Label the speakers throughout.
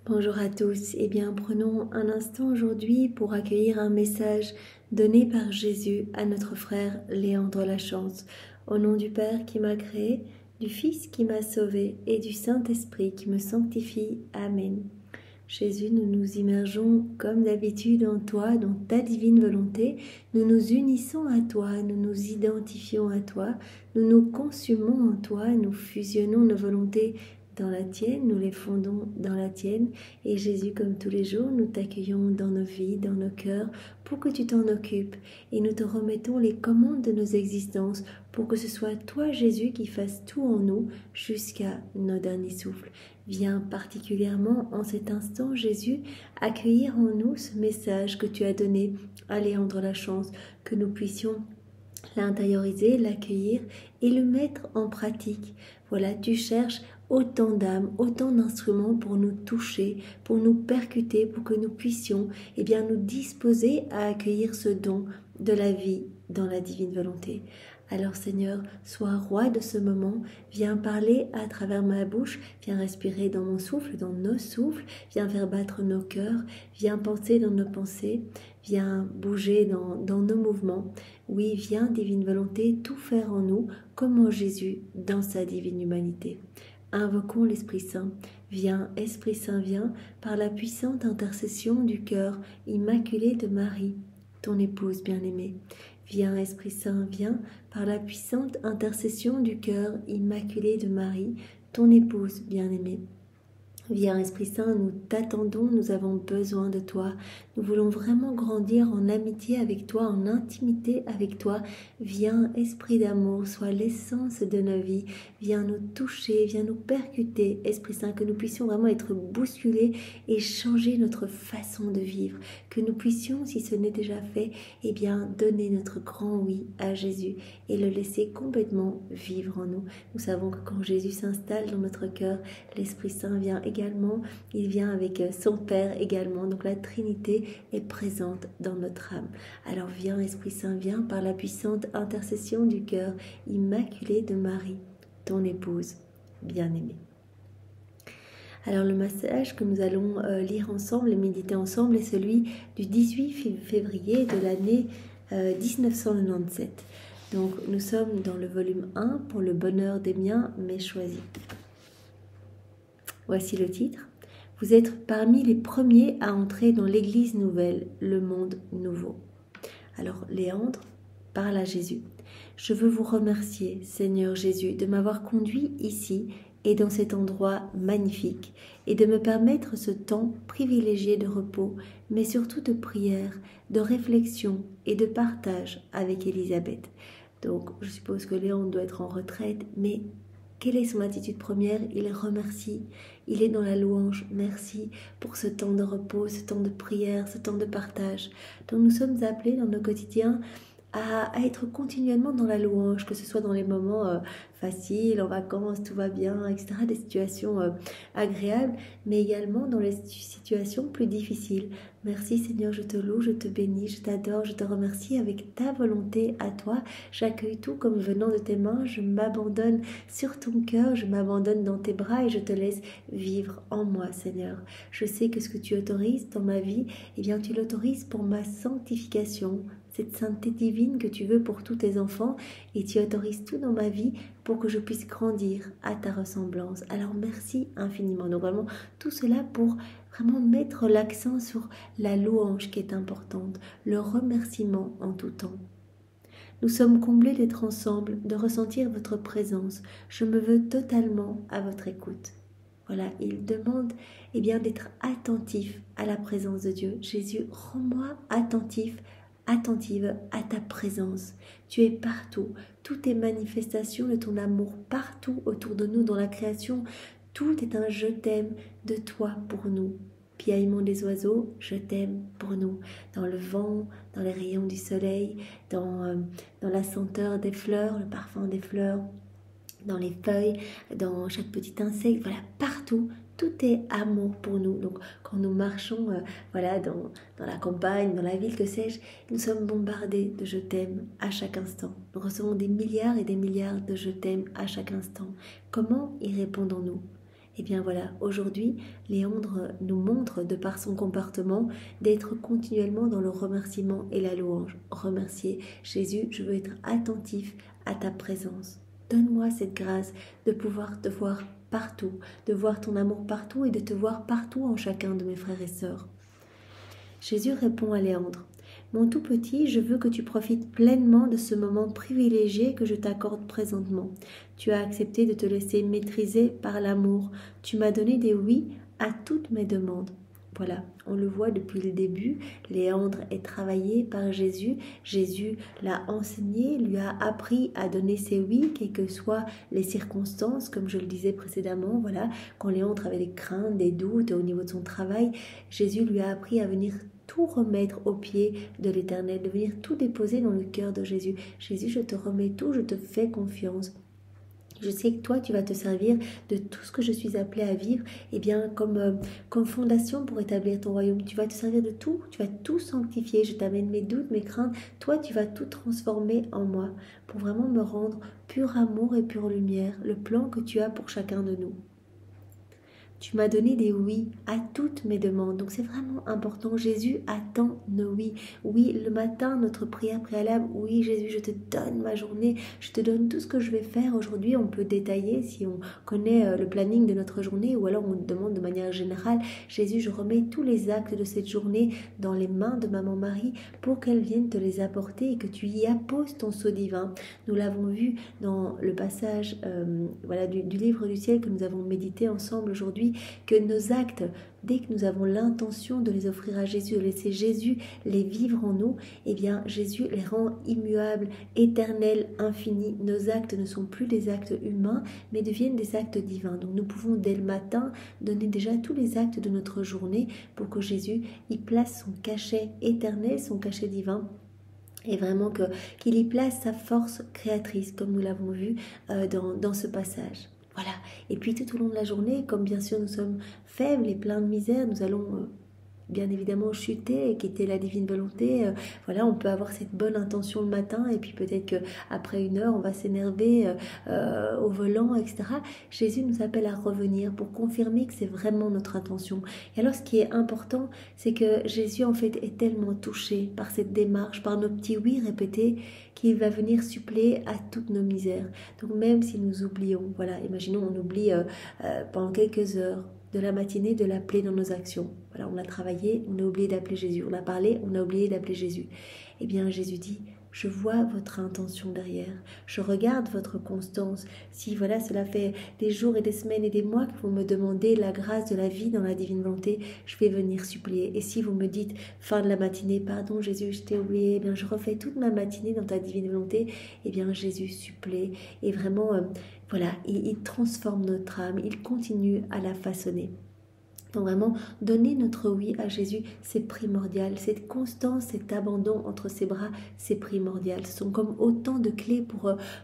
Speaker 1: Bonjour à tous. Eh bien, prenons un instant aujourd'hui pour accueillir un message donné par Jésus à notre frère Léandre Lachance. Au nom du Père qui m'a créé, du Fils qui m'a sauvé et du Saint-Esprit qui me sanctifie. Amen. Jésus, nous nous immergeons comme d'habitude en toi, dans ta divine volonté. Nous nous unissons à toi, nous nous identifions à toi, nous nous consumons en toi, nous fusionnons nos volontés dans la tienne, nous les fondons dans la tienne. Et Jésus, comme tous les jours, nous t'accueillons dans nos vies, dans nos cœurs, pour que tu t'en occupes. Et nous te remettons les commandes de nos existences, pour que ce soit toi, Jésus, qui fasses tout en nous jusqu'à nos derniers souffles. Viens particulièrement en cet instant, Jésus, accueillir en nous ce message que tu as donné à Léandre Lachance, que nous puissions l'intérioriser, l'accueillir et le mettre en pratique. Voilà, tu cherches autant d'âmes, autant d'instruments pour nous toucher, pour nous percuter, pour que nous puissions nous disposer à accueillir ce don de la vie dans la divine volonté. Alors Seigneur, sois roi de ce moment, viens parler à travers ma bouche, viens respirer dans mon souffle, dans nos souffles, viens faire battre nos cœurs, viens penser dans nos pensées, viens bouger dans nos mouvements. Oui, viens, divine volonté, tout faire en nous, comme en Jésus, dans sa divine humanité. Invoquons l'Esprit Saint. Viens, Esprit Saint, viens, par la puissante intercession du cœur immaculé de Marie, ton épouse bien-aimée. Viens, Esprit Saint, viens, par la puissante intercession du cœur immaculé de Marie, ton épouse bien-aimée. Viens, Esprit Saint, nous t'attendons, nous avons besoin de toi. Nous voulons vraiment grandir en amitié avec toi, en intimité avec toi. Viens, Esprit d'amour, sois l'essence de nos vies. Viens nous toucher, viens nous percuter, Esprit Saint, que nous puissions vraiment être bousculés et changer notre façon de vivre. Que nous puissions, si ce n'est déjà fait, donner notre grand oui à Jésus et le laisser complètement vivre en nous. Nous savons que quand Jésus s'installe dans notre cœur, l'Esprit Saint vient également, il vient avec son Père également, donc la Trinité est présente dans notre âme. Alors viens, Esprit Saint, viens par la puissante intercession du cœur immaculé de Marie, ton épouse bien-aimée. Alors le message que nous allons lire ensemble et méditer ensemble est celui du 18 février de l'année 1997. Donc nous sommes dans le volume 1 pour le bonheur des miens mais choisis. Voici le titre. Vous êtes parmi les premiers à entrer dans l'Église nouvelle, le monde nouveau. Alors Léandre parle à Jésus. Je veux vous remercier, Seigneur Jésus, de m'avoir conduit ici et dans cet endroit magnifique et de me permettre ce temps privilégié de repos, mais surtout de prière, de réflexion et de partage avec Élisabeth. Donc je suppose que Léandre doit être en retraite, mais quelle est son attitude première? Il remercie, il est dans la louange. Merci pour ce temps de repos, ce temps de prière, ce temps de partage. Donc nous sommes appelés dans nos quotidiens à être continuellement dans la louange, que ce soit dans les moments faciles, en vacances, tout va bien, etc., des situations agréables, mais également dans les situations plus difficiles. Merci Seigneur, je te loue, je te bénis, je t'adore, je te remercie avec ta volonté à toi. J'accueille tout comme venant de tes mains, je m'abandonne sur ton cœur, je m'abandonne dans tes bras et je te laisse vivre en moi Seigneur. Je sais que ce que tu autorises dans ma vie, tu l'autorises pour ma sanctification, cette sainteté divine que tu veux pour tous tes enfants et tu autorises tout dans ma vie pour que je puisse grandir à ta ressemblance. Alors merci infiniment. Donc vraiment tout cela pour vraiment mettre l'accent sur la louange qui est importante, le remerciement en tout temps. Nous sommes comblés d'être ensemble, de ressentir votre présence. Je me veux totalement à votre écoute. Voilà, il demande d'être attentif à la présence de Dieu. Jésus, rends-moi attentive à ta présence. Tu es partout. Tout est manifestation de ton amour partout autour de nous dans la création. Tout est un je t'aime de toi pour nous. Piaillement des oiseaux, je t'aime pour nous. Dans le vent, dans les rayons du soleil, dans la senteur des fleurs, le parfum des fleurs, dans les feuilles, dans chaque petit insecte, voilà, partout. Tout est amour pour nous. Donc, quand nous marchons dans la campagne, dans la ville, que sais-je, nous sommes bombardés de je t'aime à chaque instant. Nous recevons des milliards et des milliards de je t'aime à chaque instant. Comment y répondons-nous? Eh bien voilà, aujourd'hui, Léandre nous montre, de par son comportement, d'être continuellement dans le remerciement et la louange. Remercier Jésus, je veux être attentif à ta présence. Donne-moi cette grâce de pouvoir te voir partout, de voir ton amour partout et de te voir partout en chacun de mes frères et sœurs. Jésus répond à Léandre: mon tout petit, je veux que tu profites pleinement de ce moment privilégié que je t'accorde présentement. Tu as accepté de te laisser maîtriser par l'amour. Tu m'as donné des oui à toutes mes demandes. Voilà, on le voit depuis le début, Léandre est travaillé par Jésus. Jésus l'a enseigné, lui a appris à donner ses oui, quelles que soient les circonstances, comme je le disais précédemment. Voilà, quand Léandre avait des craintes, des doutes au niveau de son travail, Jésus lui a appris à venir tout remettre aux pieds de l'Éternel, de venir tout déposer dans le cœur de Jésus. Jésus, je te remets tout, je te fais confiance. Je sais que toi, tu vas te servir de tout ce que je suis appelée à vivre, eh bien, comme fondation pour établir ton royaume. Tu vas te servir de tout, tu vas tout sanctifier. Je t'amène mes doutes, mes craintes. Toi, tu vas tout transformer en moi pour vraiment me rendre pur amour et pure lumière, le plan que tu as pour chacun de nous. Tu m'as donné des oui à toutes mes demandes. Donc c'est vraiment important. Jésus attend nos oui. Oui, le matin, notre prière préalable. Oui, Jésus, je te donne ma journée. Je te donne tout ce que je vais faire aujourd'hui. On peut détailler si on connaît le planning de notre journée ou alors on demande de manière générale. Jésus, je remets tous les actes de cette journée dans les mains de Maman Marie pour qu'elle vienne te les apporter et que tu y apposes ton sceau divin. Nous l'avons vu dans le passage du livre du ciel que nous avons médité ensemble aujourd'hui, que nos actes, dès que nous avons l'intention de les offrir à Jésus, de laisser Jésus les vivre en nous, eh bien Jésus les rend immuables, éternels, infinis. Nos actes ne sont plus des actes humains, mais deviennent des actes divins. Donc nous pouvons dès le matin donner déjà tous les actes de notre journée pour que Jésus y place son cachet éternel, son cachet divin. Et vraiment qu'il y place sa force créatrice, comme nous l'avons vu dans ce passage. Voilà. Et puis tout au long de la journée, comme bien sûr nous sommes faibles et pleins de misère, nous allons bien évidemment chuter et quitter la divine volonté. Voilà, on peut avoir cette bonne intention le matin et puis peut-être qu'après une heure, on va s'énerver au volant, etc. Jésus nous appelle à revenir pour confirmer que c'est vraiment notre intention. Et alors, ce qui est important, c'est que Jésus, en fait, est tellement touché par cette démarche, par nos petits oui répétés, qu'il va venir suppléer à toutes nos misères. Donc, même si nous oublions, voilà, imaginons, on oublie pendant quelques heures de la matinée de l'appeler dans nos actions. Voilà, on a travaillé, on a oublié d'appeler Jésus. On a parlé, on a oublié d'appeler Jésus. Eh bien, Jésus dit: je vois votre intention derrière. Je regarde votre constance. Si voilà, cela fait des jours et des semaines et des mois que vous me demandez la grâce de la vie dans la divine volonté, je vais venir supplier. Et si vous me dites fin de la matinée, pardon Jésus, je t'ai oublié, eh bien je refais toute ma matinée dans ta divine volonté, eh bien Jésus supplée. Et vraiment, voilà, il transforme notre âme, il continue à la façonner. Donc vraiment, donner notre oui à Jésus, c'est primordial. Cette constance, cet abandon entre ses bras, c'est primordial. Ce sont comme autant de clés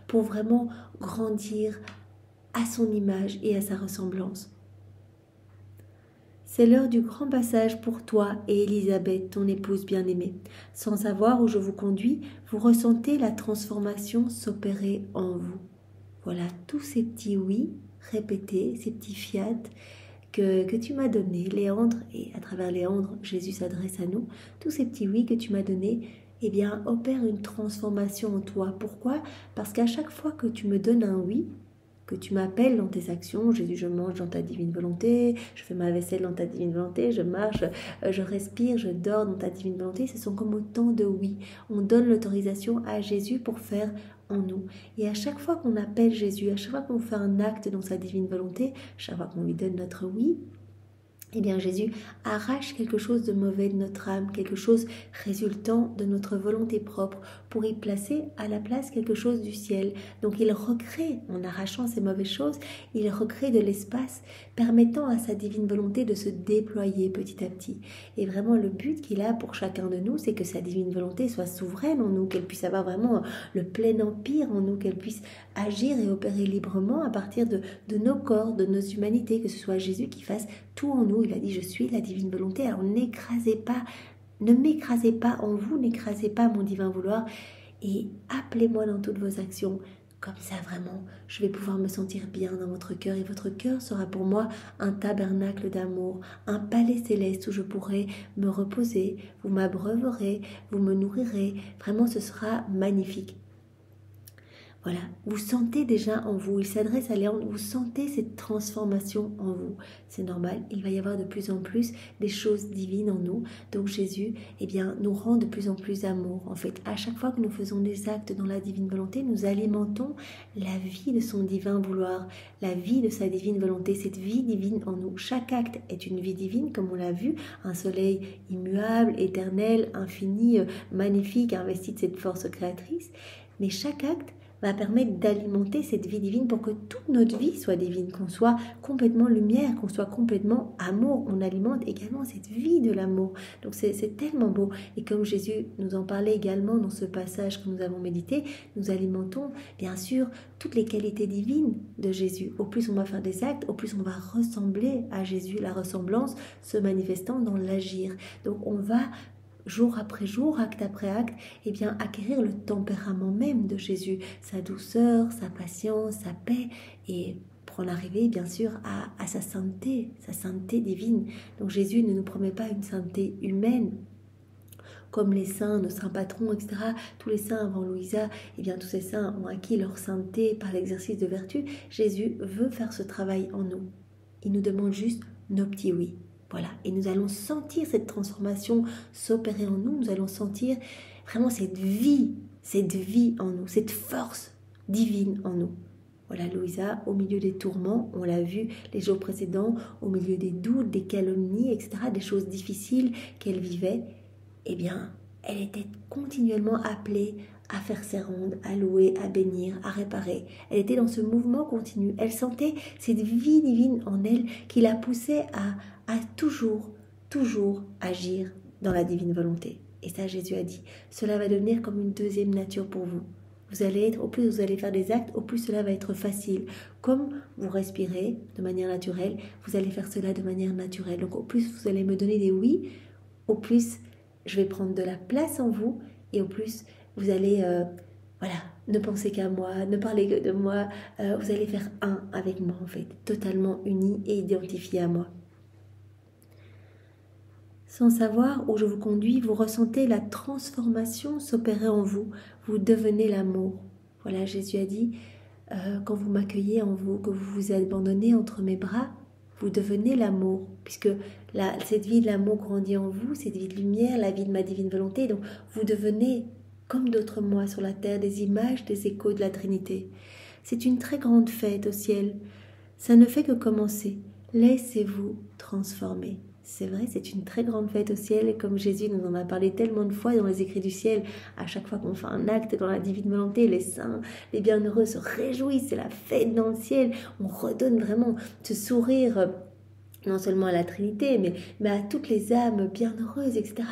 Speaker 1: pour vraiment grandir à son image et à sa ressemblance. C'est l'heure du grand passage pour toi et Élisabeth, ton épouse bien-aimée. Sans savoir où je vous conduis, vous ressentez la transformation s'opérer en vous. Voilà, tous ces petits oui répétés, ces petits fiat que tu m'as donné, Léandre, et à travers Léandre, Jésus s'adresse à nous, tous ces petits oui que tu m'as donnés, eh bien, opèrent une transformation en toi. Pourquoi? Parce qu'à chaque fois que tu me donnes un oui, que tu m'appelles dans tes actions, Jésus, je mange dans ta divine volonté, je fais ma vaisselle dans ta divine volonté, je marche, je respire, je dors dans ta divine volonté, ce sont comme autant de oui. On donne l'autorisation à Jésus pour faire en nous. Et à chaque fois qu'on appelle Jésus, à chaque fois qu'on fait un acte dans sa divine volonté, chaque fois qu'on lui donne notre oui, eh bien Jésus arrache quelque chose de mauvais de notre âme, quelque chose résultant de notre volonté propre, pour y placer à la place quelque chose du ciel. Donc il recrée, en arrachant ces mauvaises choses, il recrée de l'espace permettant à sa divine volonté de se déployer petit à petit. Et vraiment le but qu'il a pour chacun de nous, c'est que sa divine volonté soit souveraine en nous, qu'elle puisse avoir vraiment le plein empire en nous, qu'elle puisse agir et opérer librement à partir de nos corps, de nos humanités, que ce soit Jésus qui fasse tout en nous. Il a dit: je suis la divine volonté. Alors ne m'écrasez pas en vous, n'écrasez pas mon divin vouloir, et appelez-moi dans toutes vos actions. Comme ça, vraiment, je vais pouvoir me sentir bien dans votre cœur et votre cœur sera pour moi un tabernacle d'amour, un palais céleste où je pourrai me reposer, vous m'abreuverez, vous me nourrirez. Vraiment, ce sera magnifique. Voilà, vous sentez déjà en vous, il s'adresse à Léandre, vous sentez cette transformation en vous. C'est normal, il va y avoir de plus en plus des choses divines en nous. Donc Jésus, eh bien, nous rend de plus en plus d'amour. En fait, à chaque fois que nous faisons des actes dans la divine volonté, nous alimentons la vie de son divin vouloir, la vie de sa divine volonté, cette vie divine en nous. Chaque acte est une vie divine, comme on l'a vu, un soleil immuable, éternel, infini, magnifique, investi de cette force créatrice. Mais chaque acte va permettre d'alimenter cette vie divine pour que toute notre vie soit divine, qu'on soit complètement lumière, qu'on soit complètement amour. On alimente également cette vie de l'amour. Donc c'est tellement beau. Et comme Jésus nous en parlait également dans ce passage que nous avons médité, nous alimentons bien sûr toutes les qualités divines de Jésus. Au plus on va faire des actes, au plus on va ressembler à Jésus, la ressemblance se manifestant dans l'agir. Donc on va jour après jour, acte après acte, eh bien, acquérir le tempérament même de Jésus, sa douceur, sa patience, sa paix, et pour en arriver, bien sûr, à sa sainteté divine. Donc Jésus ne nous promet pas une sainteté humaine, comme les saints, nos saints patrons, etc. Tous les saints avant Louisa, eh bien, tous ces saints ont acquis leur sainteté par l'exercice de vertu. Jésus veut faire ce travail en nous. Il nous demande juste nos petits oui. Voilà, et nous allons sentir cette transformation s'opérer en nous, nous allons sentir vraiment cette vie en nous, cette force divine en nous. Voilà, Louisa, au milieu des tourments, on l'a vu les jours précédents, au milieu des doutes, des calomnies, etc., des choses difficiles qu'elle vivait, eh bien, elle était continuellement appelée à faire ses rondes, à louer, à bénir, à réparer. Elle était dans ce mouvement continu. Elle sentait cette vie divine en elle qui la poussait à toujours agir dans la divine volonté. Et ça, Jésus a dit, cela va devenir comme une deuxième nature pour vous. Vous allez être, au plus vous allez faire des actes, au plus cela va être facile. Comme vous respirez de manière naturelle, vous allez faire cela de manière naturelle. Donc au plus vous allez me donner des oui, au plus je vais prendre de la place en vous et au plus vous allez, ne penser qu'à moi, ne parler que de moi. Vous allez faire un avec moi en fait, totalement unis et identifiés à moi. Sans savoir où je vous conduis, vous ressentez la transformation s'opérer en vous. Vous devenez l'amour. Voilà, Jésus a dit, quand vous m'accueillez en vous, que vous vous abandonnez entre mes bras, vous devenez l'amour. Puisque cette vie de l'amour grandit en vous, cette vie de lumière, la vie de ma divine volonté. Donc vous devenez, comme d'autres moi sur la terre, des images, des échos de la Trinité. C'est une très grande fête au ciel. Ça ne fait que commencer. Laissez-vous transformer. C'est vrai, c'est une très grande fête au ciel et comme Jésus nous en a parlé tellement de fois dans les écrits du ciel, à chaque fois qu'on fait un acte dans la divine volonté, les saints, les bienheureux se réjouissent, c'est la fête dans le ciel, on redonne vraiment ce sourire non seulement à la Trinité, mais à toutes les âmes bienheureuses, etc.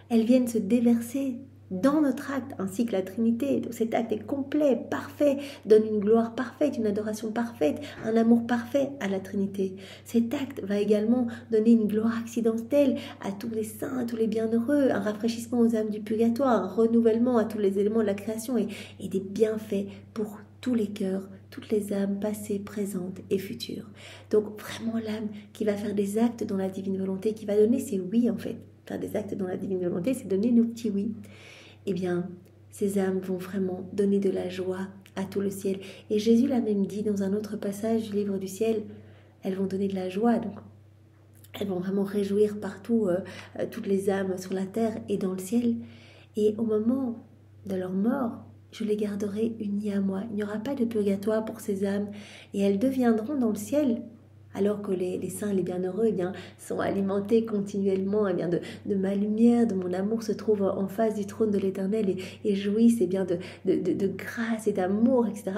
Speaker 1: Elles viennent se déverser dans notre acte, ainsi que la Trinité. Donc cet acte est complet, parfait, donne une gloire parfaite, une adoration parfaite, un amour parfait à la Trinité. Cet acte va également donner une gloire accidentelle à tous les saints, à tous les bienheureux, un rafraîchissement aux âmes du purgatoire, un renouvellement à tous les éléments de la création et des bienfaits pour tous les cœurs, toutes les âmes passées, présentes et futures. Donc vraiment l'âme qui va faire des actes dans la divine volonté, qui va donner ses oui en fait. Faire des actes dans la divine volonté, c'est donner nos petits oui. Eh bien, ces âmes vont vraiment donner de la joie à tout le ciel. Et Jésus l'a même dit dans un autre passage du livre du ciel, elles vont donner de la joie, donc elles vont vraiment réjouir partout toutes les âmes sur la terre et dans le ciel. Et au moment de leur mort, je les garderai unies à moi. Il n'y aura pas de purgatoire pour ces âmes et elles deviendront dans le ciel. Alors que les saints, les bienheureux, eh bien, sont alimentés continuellement eh bien, de ma lumière, de mon amour, se trouvent en face du trône de l'Éternel et jouissent eh bien, de grâce et d'amour, etc.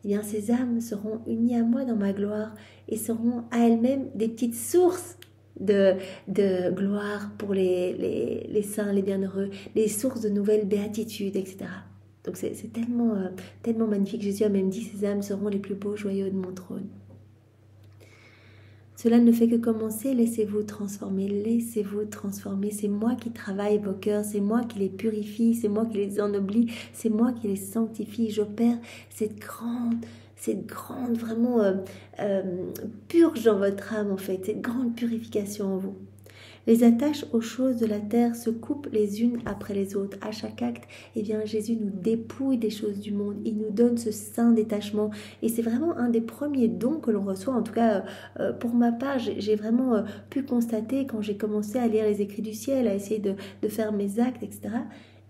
Speaker 1: Eh bien, ces âmes seront unies à moi dans ma gloire et seront à elles-mêmes des petites sources de gloire pour les saints, les bienheureux, les sources de nouvelles béatitudes, etc. Donc c'est tellement magnifique. Jésus a même dit, ces âmes seront les plus beaux joyaux de mon trône. Cela ne fait que commencer, laissez-vous transformer, laissez-vous transformer. C'est moi qui travaille vos cœurs, c'est moi qui les purifie, c'est moi qui les ennoblis, c'est moi qui les sanctifie. J'opère cette grande vraiment purge dans votre âme en fait, cette grande purification en vous. Les attaches aux choses de la terre se coupent les unes après les autres. À chaque acte, eh bien, Jésus nous dépouille des choses du monde. Il nous donne ce saint détachement. Et c'est vraiment un des premiers dons que l'on reçoit. En tout cas, pour ma part, j'ai vraiment pu constater quand j'ai commencé à lire les écrits du ciel, à essayer de faire mes actes, etc.,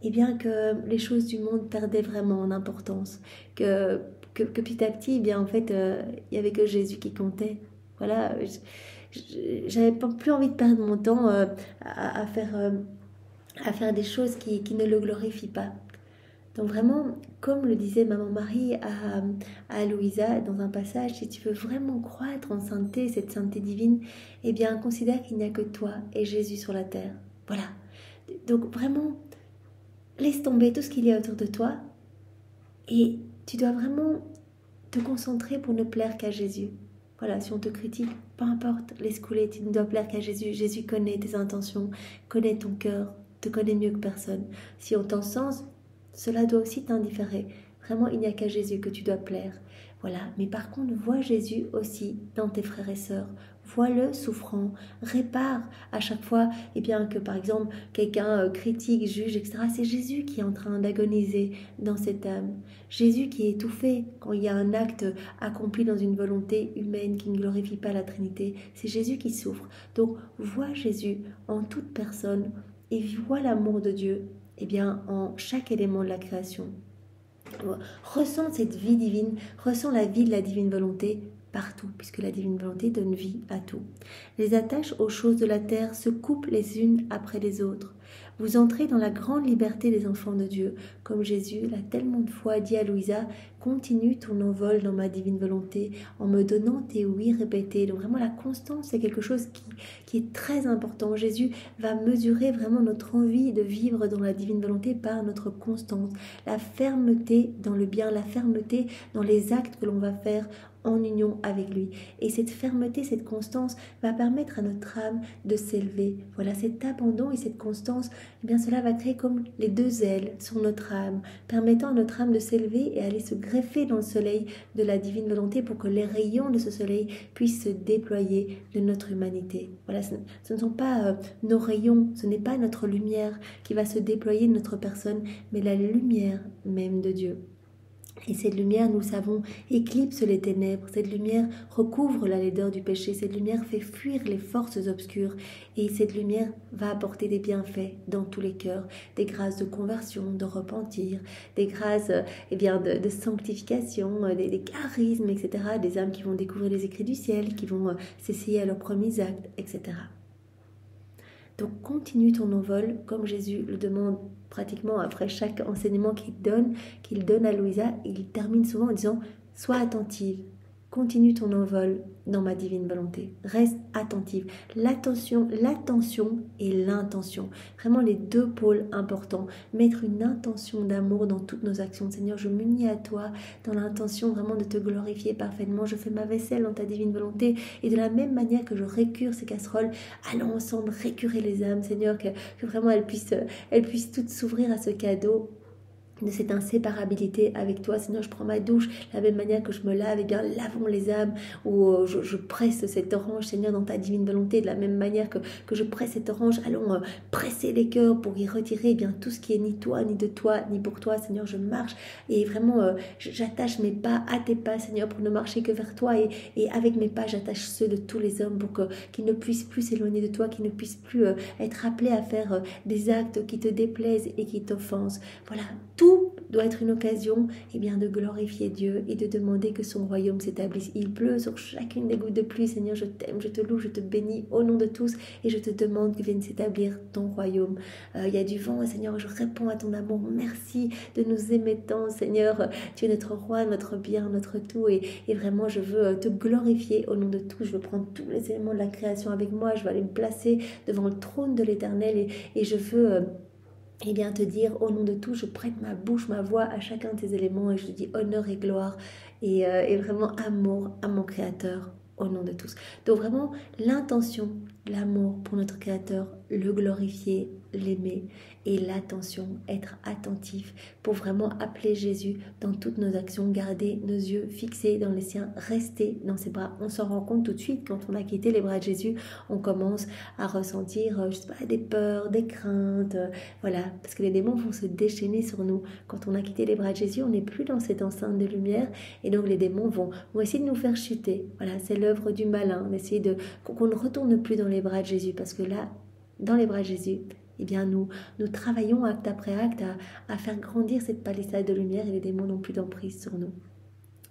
Speaker 1: eh bien, que les choses du monde perdaient vraiment en importance. Que petit à petit, eh bien, en fait, il n'y avait que Jésus qui comptait. Voilà, j'avais plus envie de perdre mon temps à faire des choses qui ne le glorifient pas. Donc vraiment, comme le disait Maman Marie à Louisa dans un passage, si tu veux vraiment croître en sainteté, cette sainteté divine, eh bien considère qu'il n'y a que toi et Jésus sur la terre. Voilà. Donc vraiment, laisse tomber tout ce qu'il y a autour de toi et tu dois vraiment te concentrer pour ne plaire qu'à Jésus. Voilà, si on te critique, peu importe, laisse couler, tu ne dois plaire qu'à Jésus. Jésus connaît tes intentions, connaît ton cœur, te connaît mieux que personne. Si on t'encense, cela doit aussi t'indifférer. Vraiment, il n'y a qu'à Jésus que tu dois plaire. Voilà, mais par contre, vois Jésus aussi dans tes frères et sœurs. Vois-le souffrant, répare à chaque fois, eh bien que par exemple, quelqu'un critique, juge, etc. C'est Jésus qui est en train d'agoniser dans cette âme. Jésus qui est étouffé quand il y a un acte accompli dans une volonté humaine qui ne glorifie pas la Trinité. C'est Jésus qui souffre. Donc, vois Jésus en toute personne et vois l'amour de Dieu, eh bien, en chaque élément de la création. Ressens cette vie divine, ressens la vie de la divine volonté partout, puisque la divine volonté donne vie à tout. Les attaches aux choses de la terre se coupent les unes après les autres. Vous entrez dans la grande liberté des enfants de Dieu, comme Jésus l'a tellement de fois dit à Louisa, continue ton envol dans ma divine volonté, en me donnant tes oui répétés. Donc vraiment la constance, c'est quelque chose qui est très important. Jésus va mesurer vraiment notre envie de vivre dans la divine volonté par notre constance, la fermeté dans le bien, la fermeté dans les actes que l'on va faire en union avec lui. Et cette fermeté, cette constance va permettre à notre âme de s'élever. Voilà, cet abandon et cette constance, eh bien cela va créer comme les deux ailes sur notre âme, permettant à notre âme de s'élever et aller se greffer dans le soleil de la divine volonté pour que les rayons de ce soleil puissent se déployer de notre humanité. Voilà, ce ne sont pas nos rayons, ce n'est pas notre lumière qui va se déployer de notre personne, mais la lumière même de Dieu. Et cette lumière, nous le savons, éclipse les ténèbres. Cette lumière recouvre la laideur du péché. Cette lumière fait fuir les forces obscures. Et cette lumière va apporter des bienfaits dans tous les cœurs. Des grâces de conversion, de repentir, des grâces de sanctification, des charismes, etc. Des âmes qui vont découvrir les écrits du ciel, qui vont s'essayer à leurs premiers actes, etc. Donc continue ton envol comme Jésus le demande pratiquement après chaque enseignement qu'il donne à Louisa. Il termine souvent en disant « Sois attentive, continue ton envol dans ma divine volonté. Reste attentive. » L'attention et l'intention. Vraiment les deux pôles importants. Mettre une intention d'amour dans toutes nos actions. Seigneur, je m'unis à toi dans l'intention vraiment de te glorifier parfaitement. Je fais ma vaisselle dans ta divine volonté. Et de la même manière que je récure ces casseroles, allons ensemble récurer les âmes. Seigneur, que vraiment elles puissent toutes s'ouvrir à ce cadeau de cette inséparabilité avec toi. Seigneur, je prends ma douche de la même manière que je me lave, et bien lavons les âmes, ou je presse cette orange, Seigneur, dans ta divine volonté, de la même manière que je presse cette orange, allons presser les cœurs pour y retirer bien tout ce qui est ni toi, ni de toi, ni pour toi. Seigneur, je marche et vraiment j'attache mes pas à tes pas, Seigneur, pour ne marcher que vers toi, et avec mes pas j'attache ceux de tous les hommes pour qu'ils ne puissent plus s'éloigner de toi, qu'ils ne puissent plus être appelés à faire des actes qui te déplaisent et qui t'offensent. Voilà, tout doit être une occasion de glorifier Dieu et de demander que son royaume s'établisse. Il pleut sur chacune des gouttes de pluie. Seigneur, je t'aime, je te loue, je te bénis au nom de tous et je te demande que vienne s'établir ton royaume. Il y a du vent, Seigneur, je réponds à ton amour. Merci de nous aimer tant, Seigneur. Tu es notre roi, notre bien, notre tout, et vraiment je veux te glorifier au nom de tous. Je veux prendre tous les éléments de la création avec moi. Je veux aller me placer devant le trône de l'Éternel et je veux te dire au nom de tout, je prête ma bouche, ma voix à chacun de tes éléments et je te dis honneur et gloire et vraiment amour à mon Créateur au nom de tous. Donc vraiment, l'intention, l'amour pour notre Créateur, le glorifier, l'aimer, et l'attention, être attentif pour vraiment appeler Jésus dans toutes nos actions, garder nos yeux fixés dans les siens, rester dans ses bras. On s'en rend compte tout de suite quand on a quitté les bras de Jésus, on commence à ressentir, je sais pas, des peurs, des craintes, voilà, parce que les démons vont se déchaîner sur nous. Quand on a quitté les bras de Jésus, on n'est plus dans cette enceinte de lumière, et donc les démons vont essayer de nous faire chuter. Voilà, c'est l'œuvre du malin, d'essayer qu'on ne retourne plus dans les bras de Jésus, parce que là, dans les bras de Jésus, eh bien nous travaillons acte après acte à faire grandir cette palissade de lumière, et les démons n'ont plus d'emprise sur nous.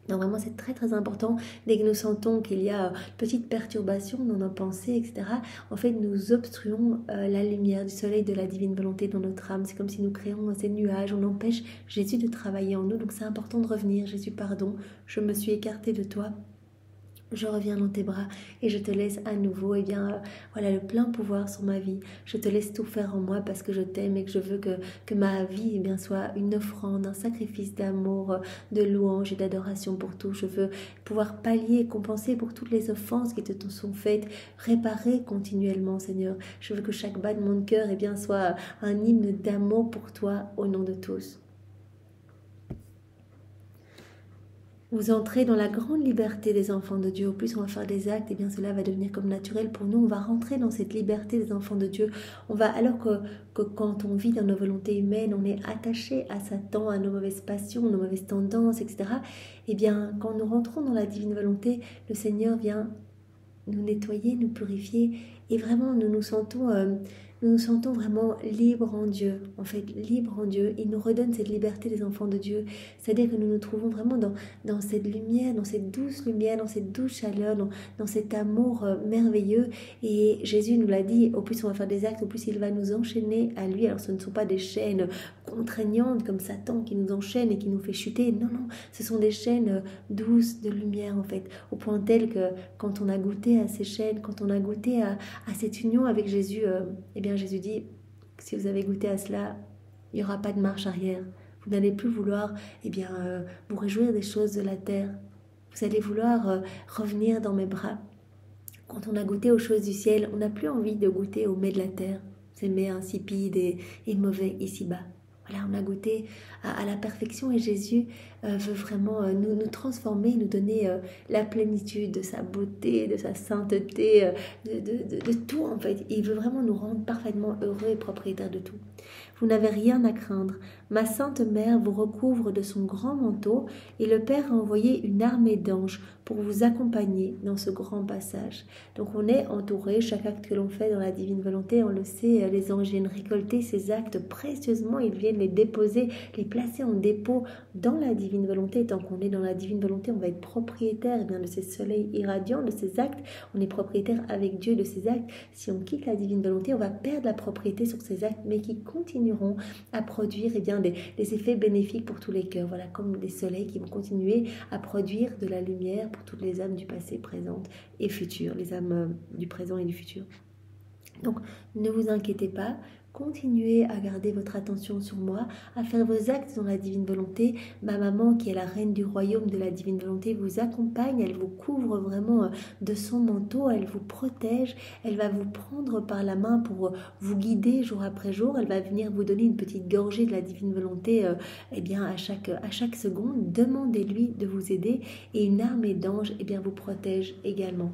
Speaker 1: Donc vraiment, c'est très très important. Dès que nous sentons qu'il y a une petite perturbation dans nos pensées, etc., en fait, nous obstruons la lumière du soleil de la divine volonté dans notre âme. C'est comme si nous créons ces nuages, on empêche Jésus de travailler en nous. Donc c'est important de revenir. Jésus, pardon, je me suis écartée de toi. Je reviens dans tes bras et je te laisse à nouveau, voilà, le plein pouvoir sur ma vie. Je te laisse tout faire en moi parce que je t'aime et que je veux que ma vie soit une offrande, un sacrifice d'amour, de louange et d'adoration pour tout. Je veux pouvoir pallier et compenser pour toutes les offenses qui te sont faites, réparer continuellement, Seigneur. Je veux que chaque battement de cœur soit un hymne d'amour pour toi au nom de tous. Vous entrez dans la grande liberté des enfants de Dieu. Au plus on va faire des actes, cela va devenir comme naturel pour nous. On va rentrer dans cette liberté des enfants de Dieu. Alors que quand on vit dans nos volontés humaines, on est attaché à Satan, à nos mauvaises passions, nos mauvaises tendances, etc. Quand nous rentrons dans la divine volonté, le Seigneur vient nous nettoyer, nous purifier, et vraiment nous nous sentons vraiment libres en Dieu, en fait, libres en Dieu. Il nous redonne cette liberté des enfants de Dieu, c'est-à-dire que nous nous trouvons vraiment dans cette lumière, dans cette douce lumière, dans cette douce chaleur, dans cet amour merveilleux. Et Jésus nous l'a dit, au plus on va faire des actes, au plus il va nous enchaîner à lui. Alors ce ne sont pas des chaînes contraignantes comme Satan qui nous enchaîne et qui nous fait chuter, non, ce sont des chaînes douces de lumière, en fait, au point tel que quand on a goûté à ces chaînes, quand on a goûté à cette union avec Jésus, Jésus dit, si vous avez goûté à cela, il n'y aura pas de marche arrière. Vous n'allez plus vouloir vous réjouir des choses de la terre. Vous allez vouloir revenir dans mes bras. Quand on a goûté aux choses du ciel, on n'a plus envie de goûter aux mets de la terre, ces mets insipides et mauvais ici-bas. Voilà, on a goûté à la perfection, et Jésus veut vraiment nous transformer, nous donner la plénitude de sa beauté, de sa sainteté, de tout en fait. Il veut vraiment nous rendre parfaitement heureux et propriétaires de tout. Vous n'avez rien à craindre. Ma sainte mère vous recouvre de son grand manteau, et le Père a envoyé une armée d'anges pour vous accompagner dans ce grand passage. Donc on est entouré, chaque acte que l'on fait dans la divine volonté, on le sait, les anges viennent récolter ces actes précieusement, ils viennent les déposer, les placer en dépôt dans la divine volonté. Tant qu'on est dans la divine volonté, on va être propriétaire de ces soleils irradiants, de ces actes. On est propriétaire avec Dieu de ces actes. Si on quitte la divine volonté, on va perdre la propriété sur ces actes, mais qui continueront à produire des effets bénéfiques pour tous les cœurs. Voilà, comme des soleils qui vont continuer à produire de la lumière pour toutes les âmes du passé, présente et futur, les âmes du présent et du futur. Donc, ne vous inquiétez pas. Continuez à garder votre attention sur moi, à faire vos actes dans la divine volonté. Ma maman, qui est la reine du royaume de la divine volonté, vous accompagne, elle vous couvre vraiment de son manteau, elle vous protège, elle va vous prendre par la main pour vous guider jour après jour, elle va venir vous donner une petite gorgée de la divine volonté à chaque seconde. Demandez-lui de vous aider, et une armée d'anges vous protège également.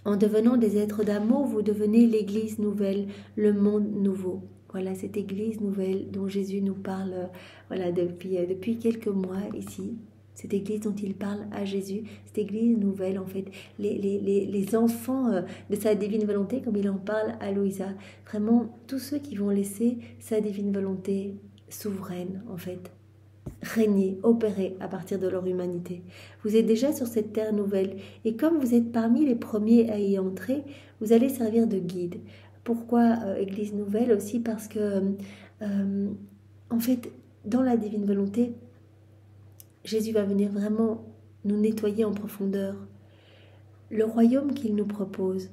Speaker 1: En devenant des êtres d'amour, vous devenez l'Église nouvelle, le monde nouveau. Voilà, cette Église nouvelle dont Jésus nous parle depuis quelques mois ici. Cette Église dont il parle à Jésus, cette Église nouvelle, en fait, les enfants de sa divine volonté, comme il en parle à Louisa. Vraiment, tous ceux qui vont laisser sa divine volonté souveraine, en fait, régner, opérer à partir de leur humanité. Vous êtes déjà sur cette terre nouvelle, et comme vous êtes parmi les premiers à y entrer, vous allez servir de guide. Pourquoi Église nouvelle? Aussi parce que, en fait, dans la divine volonté, Jésus va venir vraiment nous nettoyer en profondeur. Le royaume qu'il nous propose,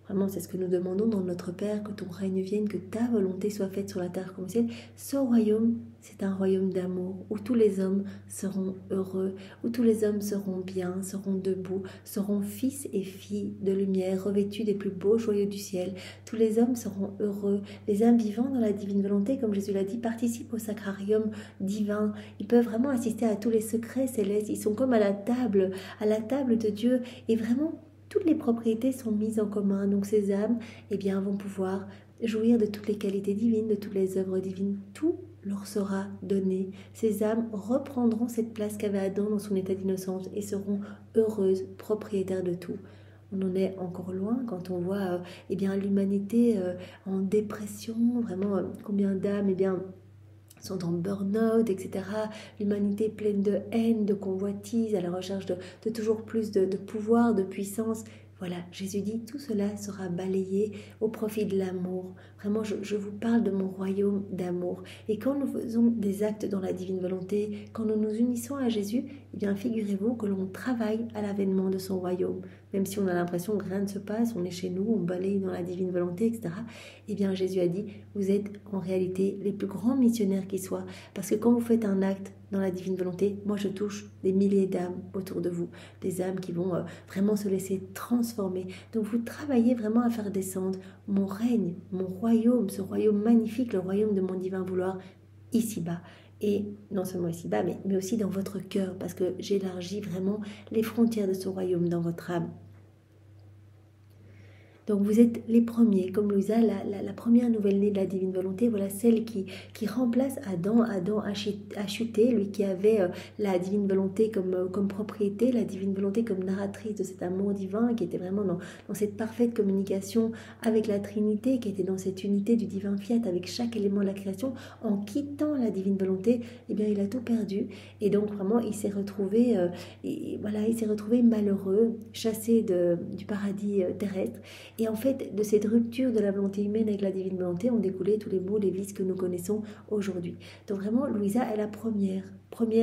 Speaker 1: Vraiment, c'est ce que nous demandons dans notre Père, que ton règne vienne, que ta volonté soit faite sur la terre comme au ciel. Ce royaume, c'est un royaume d'amour, où tous les hommes seront heureux, où tous les hommes seront bien, seront debout, seront fils et filles de lumière, revêtus des plus beaux joyaux du ciel. Tous les hommes seront heureux. Les âmes vivant dans la divine volonté, comme Jésus l'a dit, participent au sacrarium divin. Ils peuvent vraiment assister à tous les secrets célestes. Ils sont comme à la table de Dieu, et vraiment, toutes les propriétés sont mises en commun, donc ces âmes vont pouvoir jouir de toutes les qualités divines, de toutes les œuvres divines. Tout leur sera donné. Ces âmes reprendront cette place qu'avait Adam dans son état d'innocence et seront heureuses, propriétaires de tout. On en est encore loin quand on voit l'humanité en dépression, vraiment combien d'âmes sont en burn-out, etc. L'humanité pleine de haine, de convoitise, à la recherche de toujours plus de pouvoir, de puissance. Voilà, Jésus dit, tout cela sera balayé au profit de l'amour. Vraiment, je vous parle de mon royaume d'amour. Et quand nous faisons des actes dans la divine volonté, quand nous nous unissons à Jésus, figurez-vous que l'on travaille à l'avènement de son royaume. Même si on a l'impression que rien ne se passe, on est chez nous, on balaye dans la divine volonté, etc. Jésus a dit, vous êtes en réalité les plus grands missionnaires qui soient. Parce que quand vous faites un acte dans la divine volonté, moi je touche des milliers d'âmes autour de vous. Des âmes qui vont vraiment se laisser transformer. Donc vous travaillez vraiment à faire descendre mon règne, mon royaume, ce royaume magnifique, le royaume de mon divin vouloir, ici-bas. Et non seulement ici-bas, mais aussi dans votre cœur, parce que j'élargis vraiment les frontières de ce royaume dans votre âme. Donc vous êtes les premiers, comme Louisa, la première nouvelle-née de la divine volonté, voilà celle qui remplace Adam. Adam a chuté, lui qui avait la divine volonté comme propriété, la divine volonté comme narratrice de cet amour divin, qui était vraiment dans cette parfaite communication avec la Trinité, qui était dans cette unité du divin fiat avec chaque élément de la création. En quittant la divine volonté, il a tout perdu. Et donc vraiment, il s'est retrouvé malheureux, chassé du paradis terrestre. Et en fait, de cette rupture de la volonté humaine avec la divine volonté ont découlé tous les maux, les vices que nous connaissons aujourd'hui. Donc vraiment, Louisa est la première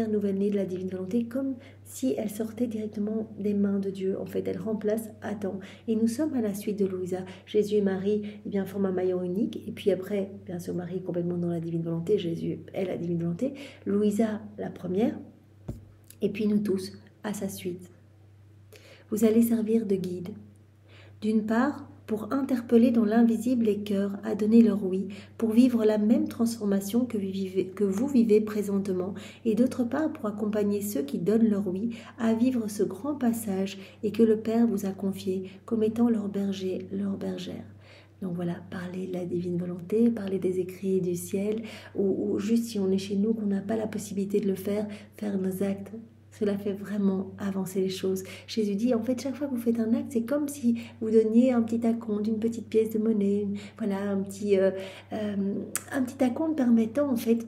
Speaker 1: nouvelle-née de la divine volonté, comme si elle sortait directement des mains de Dieu. En fait, elle remplace Adam. Et nous sommes à la suite de Louisa. Jésus et Marie forment un maillon unique. Et puis après, bien sûr, Marie est complètement dans la divine volonté. Jésus est la divine volonté. Louisa, la première. Et puis nous tous, à sa suite. Vous allez servir de guide. D'une part, pour interpeller dans l'invisible les cœurs à donner leur oui, pour vivre la même transformation que vous vivez présentement, et d'autre part pour accompagner ceux qui donnent leur oui à vivre ce grand passage et que le Père vous a confié comme étant leur berger, leur bergère. Donc voilà, parler de la divine volonté, parler des écrits du ciel, ou juste si on est chez nous, qu'on n'a pas la possibilité de le faire nos actes. Cela fait vraiment avancer les choses. Jésus dit, en fait, chaque fois que vous faites un acte, c'est comme si vous donniez un petit acompte, une petite pièce de monnaie, un petit acompte permettant, en fait,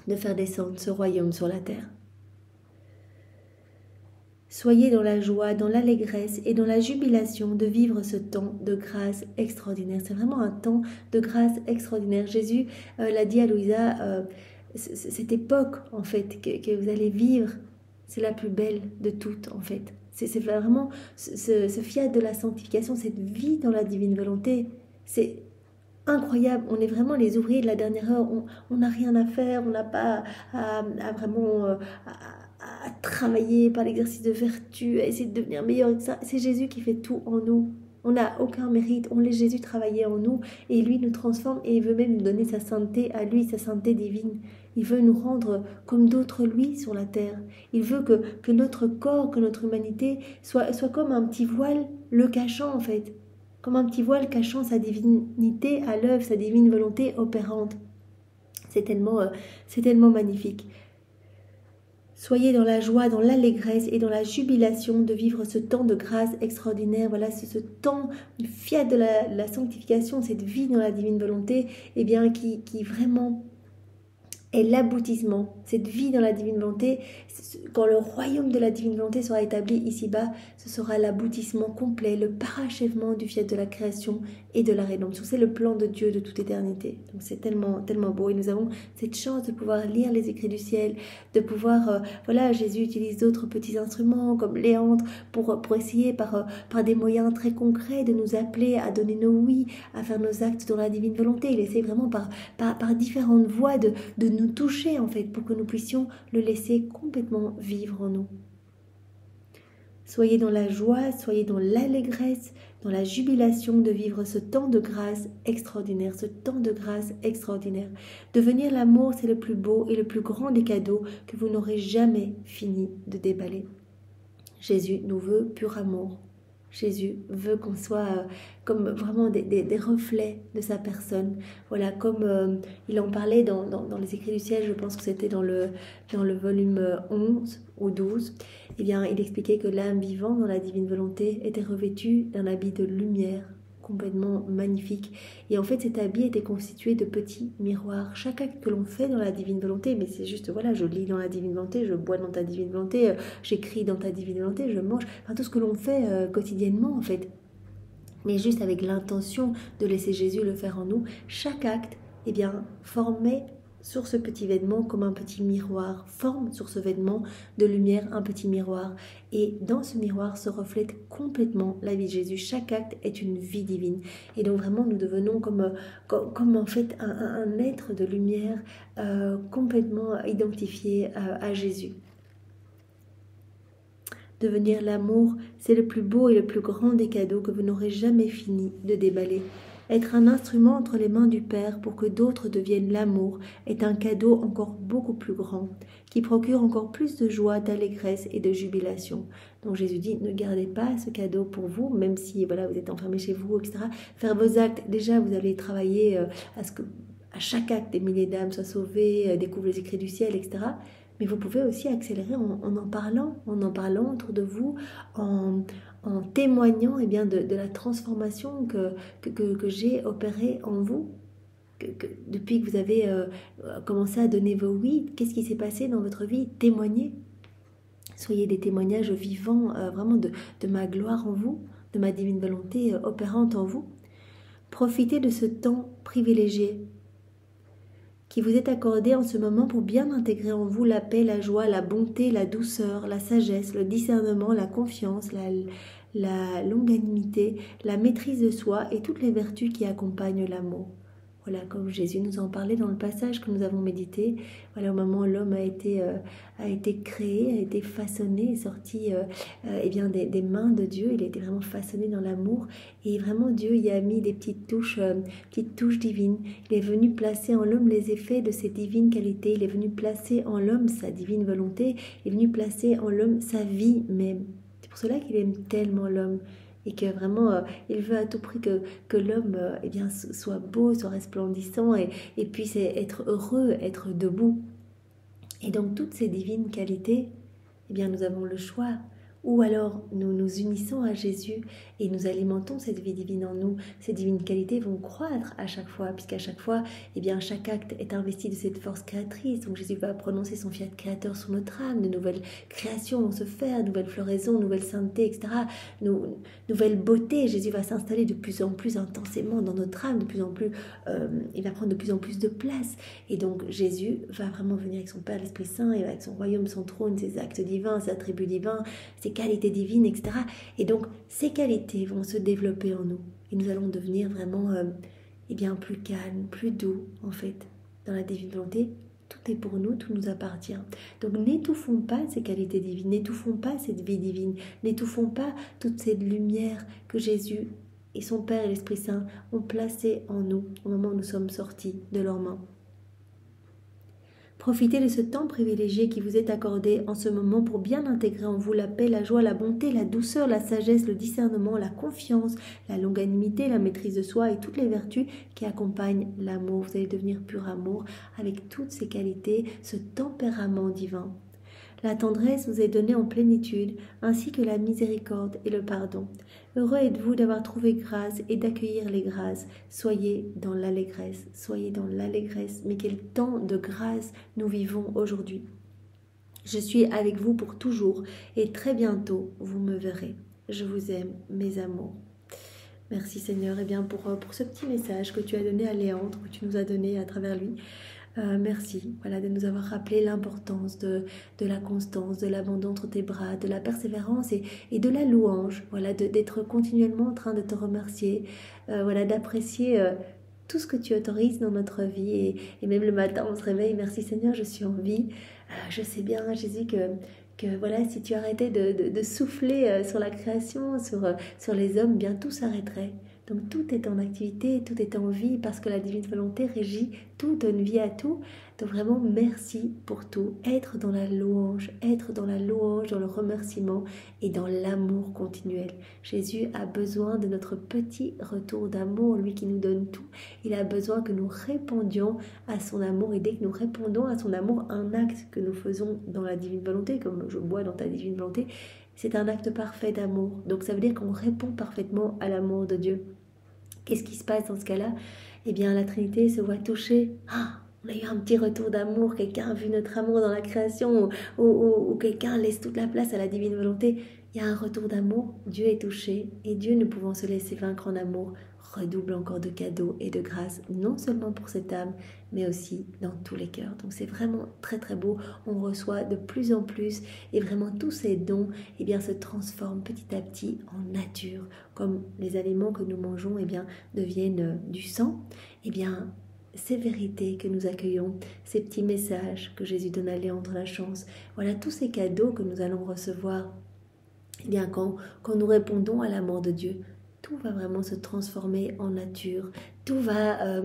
Speaker 1: de faire descendre ce royaume sur la terre. Soyez dans la joie, dans l'allégresse et dans la jubilation de vivre ce temps de grâce extraordinaire. C'est vraiment un temps de grâce extraordinaire. Jésus l'a dit à Louisa, cette époque, en fait, que vous allez vivre, c'est la plus belle de toutes, en fait. C'est vraiment ce fiat de la sanctification, cette vie dans la divine volonté. C'est incroyable. On est vraiment les ouvriers de la dernière heure. On n'a rien à faire. On n'a pas à travailler par l'exercice de vertu, à essayer de devenir meilleur. C'est Jésus qui fait tout en nous. On n'a aucun mérite. On laisse Jésus travailler en nous et lui nous transforme et il veut même nous donner sa sainteté à lui, sa sainteté divine. Il veut nous rendre comme d'autres lui sur la terre. Il veut que notre corps, que notre humanité soit comme un petit voile le cachant en fait. Comme un petit voile cachant sa divinité à l'œuvre, sa divine volonté opérante. C'est tellement magnifique. Soyez dans la joie, dans l'allégresse et dans la jubilation de vivre ce temps de grâce extraordinaire. Voilà, ce temps fiat de la sanctification, cette vie dans la divine volonté, qui vraiment est l'aboutissement. Cette vie dans la divine volonté, quand le royaume de la divine volonté sera établi ici-bas, ce sera l'aboutissement complet, le parachèvement du fiat de la création et de la rédemption. C'est le plan de Dieu de toute éternité. Donc c'est tellement, tellement beau. Et nous avons cette chance de pouvoir lire les écrits du ciel, de pouvoir, voilà, Jésus utilise d'autres petits instruments comme Léandre pour essayer par des moyens très concrets de nous appeler à donner nos oui, à faire nos actes dans la divine volonté. Il essaie vraiment par différentes voies de nous toucher en fait pour que nous puissions le laisser complètement vivre en nous. Soyez dans la joie, soyez dans l'allégresse, dans la jubilation de vivre ce temps de grâce extraordinaire, ce temps de grâce extraordinaire. Devenir l'amour, c'est le plus beau et le plus grand des cadeaux que vous n'aurez jamais fini de déballer. Jésus nous veut pur amour. Jésus veut qu'on soit comme vraiment des reflets de sa personne. Voilà, comme il en parlait dans les écrits du ciel, je pense que c'était dans le volume 11 ou 12, eh bien, il expliquait que l'âme vivante dans la divine volonté était revêtue d'un habit de lumière complètement magnifique. Et en fait, cet habit était constitué de petits miroirs. Chaque acte que l'on fait dans la divine volonté, mais c'est juste, voilà, je lis dans la divine volonté, je bois dans ta divine volonté, j'écris dans ta divine volonté, je mange, enfin tout ce que l'on fait quotidiennement en fait. Mais juste avec l'intention de laisser Jésus le faire en nous, chaque acte, eh bien, formait sur ce petit vêtement comme un petit miroir, forme sur ce vêtement de lumière un petit miroir. Et dans ce miroir se reflète complètement la vie de Jésus. Chaque acte est une vie divine. Et donc vraiment nous devenons comme en fait un être de lumière complètement identifié à Jésus. Devenir l'amour, c'est le plus beau et le plus grand des cadeaux que vous n'aurez jamais fini de déballer. Être un instrument entre les mains du Père pour que d'autres deviennent l'amour est un cadeau encore beaucoup plus grand, qui procure encore plus de joie, d'allégresse et de jubilation. Donc Jésus dit, ne gardez pas ce cadeau pour vous, même si voilà, vous êtes enfermé chez vous, etc. Faire vos actes, déjà vous allez travailler à ce que à chaque acte des milliers d'âmes soient sauvées, découvrent les écrits du ciel, etc. Mais vous pouvez aussi accélérer en parlant autour de vous, en témoignant eh bien, de la transformation que j'ai opérée en vous. Depuis que vous avez commencé à donner vos oui, qu'est-ce qui s'est passé dans votre vie? Témoignez. Soyez des témoignages vivants vraiment de ma gloire en vous, de ma divine volonté opérante en vous. Profitez de ce temps privilégié qui vous est accordé en ce moment pour bien intégrer en vous la paix, la joie, la bonté, la douceur, la sagesse, le discernement, la confiance, la longanimité, la maîtrise de soi et toutes les vertus qui accompagnent l'amour. Voilà, comme Jésus nous en parlait dans le passage que nous avons médité, voilà, au moment où l'homme a été créé, a été façonné, sorti eh bien, des mains de Dieu, il a été vraiment façonné dans l'amour, et vraiment Dieu y a mis des petites touches divines. Il est venu placer en l'homme les effets de ses divines qualités, il est venu placer en l'homme sa divine volonté, il est venu placer en l'homme sa vie même. C'est pour cela qu'il aime tellement l'homme. Et que vraiment, il veut à tout prix que l'homme eh bien, soit beau, soit resplendissant et puisse être heureux, être debout. Et donc, toutes ces divines qualités, eh bien, nous avons le choix. Ou alors, nous nous unissons à Jésus et nous alimentons cette vie divine en nous. Ces divines qualités vont croître à chaque fois, puisqu'à chaque fois, eh bien, chaque acte est investi de cette force créatrice. Donc, Jésus va prononcer son fiat créateur sur notre âme. De nouvelles créations vont se faire, nouvelles floraisons, nouvelle sainteté, etc. Nouvelle beauté. Jésus va s'installer de plus en plus intensément dans notre âme, de plus en plus, il va prendre de plus en plus de place. Et donc, Jésus va vraiment venir avec son Père, l'Esprit Saint, et avec son royaume, son trône, ses actes divins, ses attributs divins, ses qualités divines, etc. Et donc, ces qualités vont se développer en nous. Et nous allons devenir vraiment eh bien, plus calmes, plus doux, en fait. Dans la divine volonté, tout est pour nous, tout nous appartient. Donc, n'étouffons pas ces qualités divines, n'étouffons pas cette vie divine, n'étouffons pas toute cette lumière que Jésus et son Père et l'Esprit Saint ont placée en nous au moment où nous sommes sortis de leurs mains. Profitez de ce temps privilégié qui vous est accordé en ce moment pour bien intégrer en vous la paix, la joie, la bonté, la douceur, la sagesse, le discernement, la confiance, la longanimité, la maîtrise de soi et toutes les vertus qui accompagnent l'amour. Vous allez devenir pur amour avec toutes ces qualités, ce tempérament divin. La tendresse vous est donnée en plénitude, ainsi que la miséricorde et le pardon. Heureux êtes-vous d'avoir trouvé grâce et d'accueillir les grâces. Soyez dans l'allégresse, soyez dans l'allégresse. Mais quel temps de grâce nous vivons aujourd'hui. Je suis avec vous pour toujours et très bientôt vous me verrez. Je vous aime, mes amours. Merci Seigneur pour ce petit message que tu as donné à Léandre, que tu nous as donné à travers lui. Merci de nous avoir rappelé l'importance de la constance, de l'abandon entre tes bras, de la persévérance et de la louange, d'être continuellement en train de te remercier, d'apprécier tout ce que tu autorises dans notre vie et même le matin on se réveille, merci Seigneur, je suis en vie. Je sais bien Jésus que si tu arrêtais de souffler sur la création, sur les hommes, bien tout s'arrêterait. Donc tout est en activité, tout est en vie parce que la divine volonté régit tout, donne vie à tout. Donc vraiment merci pour tout. Être dans la louange, dans le remerciement et dans l'amour continuel. Jésus a besoin de notre petit retour d'amour, lui qui nous donne tout. Il a besoin que nous répondions à son amour et dès que nous répondons à son amour, un acte que nous faisons dans la divine volonté, comme je bois dans ta divine volonté, c'est un acte parfait d'amour. Donc ça veut dire qu'on répond parfaitement à l'amour de Dieu. Qu'est-ce qui se passe dans ce cas-là? Eh bien, la Trinité se voit touchée. On a eu un petit retour d'amour, quelqu'un a vu notre amour dans la création, ou quelqu'un laisse toute la place à la divine volonté. Il y a un retour d'amour, Dieu est touché, et Dieu, ne pouvant se laisser vaincre en amour, redouble encore de cadeaux et de grâces, non seulement pour cette âme, mais aussi dans tous les cœurs. Donc c'est vraiment très très beau, on reçoit de plus en plus, et vraiment tous ces dons se transforment petit à petit en nature, comme les aliments que nous mangeons deviennent du sang. Ces vérités que nous accueillons, ces petits messages que Jésus donne à Léandre la chance, tous ces cadeaux que nous allons recevoir, quand nous répondons à l'amour de Dieu, tout va vraiment se transformer en nature, tout va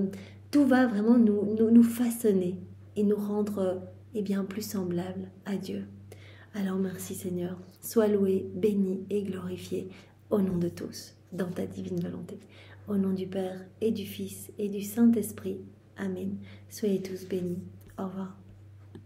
Speaker 1: vraiment nous façonner et nous rendre plus semblables à Dieu. Alors merci Seigneur, sois loué, béni et glorifié au nom de tous, dans ta divine volonté. Au nom du Père et du Fils et du Saint-Esprit. Amen. Soyez tous bénis. Au revoir.